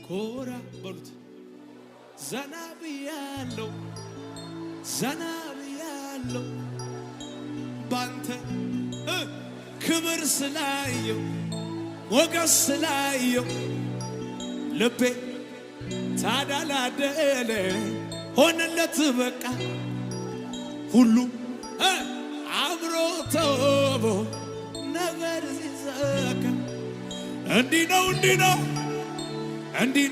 ኮራ በሉት ዘና ብያለሁ ዘና ብያለሁ ባንተ ክብር ስላየው ሞገስ ስላየው ልቤ ታዳላደለ ሆነለት በቃ ሁሉ አምሮ ተውቦ ነገር ሲሳካ እንዲህ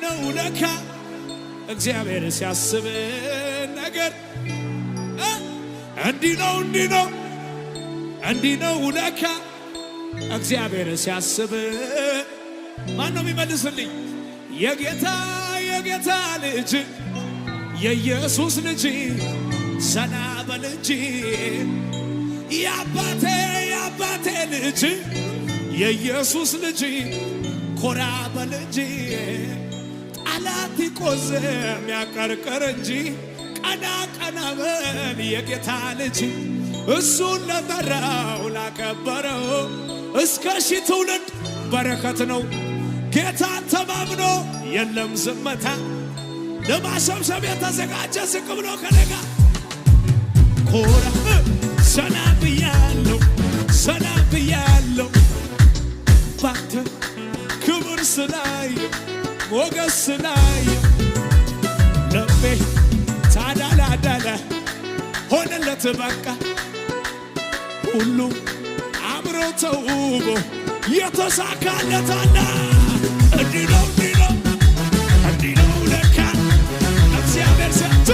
ነው ለካ እግዚአብሔር ሲያስብ ነገር እንዲህ ነው ለካ እግዚአብሔር ሲያስብ ማን ነው የሚመልስልኝ? የጌታ ልጅ የኢየሱስ ልጅ ዘና በል እንጂ የአባቴ ልጅ የኢየሱስ ልጅ ኮራ በል እንጂ ጠላት ይቆዘም ያቀርቀር እንጂ ቀና በል የጌታ ልጅ እሱን ለጠራው ላከበረው እስከ ሺህ ትውልድ በረከት ነው። ጌታን ተማምኖ የለም ዝምታ ለማሰብሰብ የተዘጋጀ ዝቅ ብሎ ከነጋ ኮራ ዘና ብያለሁ ባንተ ክብር ስላየው ሞገስ ስላየው ልቤ ታዳላዳለ ሆነለት በቃ ሁሉ አምሮ ተውቦ የተሳካለታና እንዲህ ነው ለካ እግዚአብሔር ሰጥ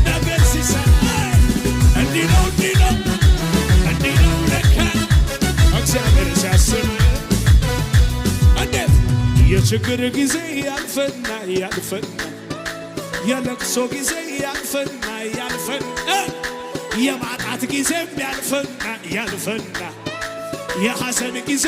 ነገር ሲሰራ እንዲህ ነው ለካ እግዚአብሔር ሲያስብ እንዴት የችግር ጊዜ ያልፈና የለቅሶ ጊዜ ያልፈና የማጣት ጊዜ ያልፈና የሐዘን ጊዜ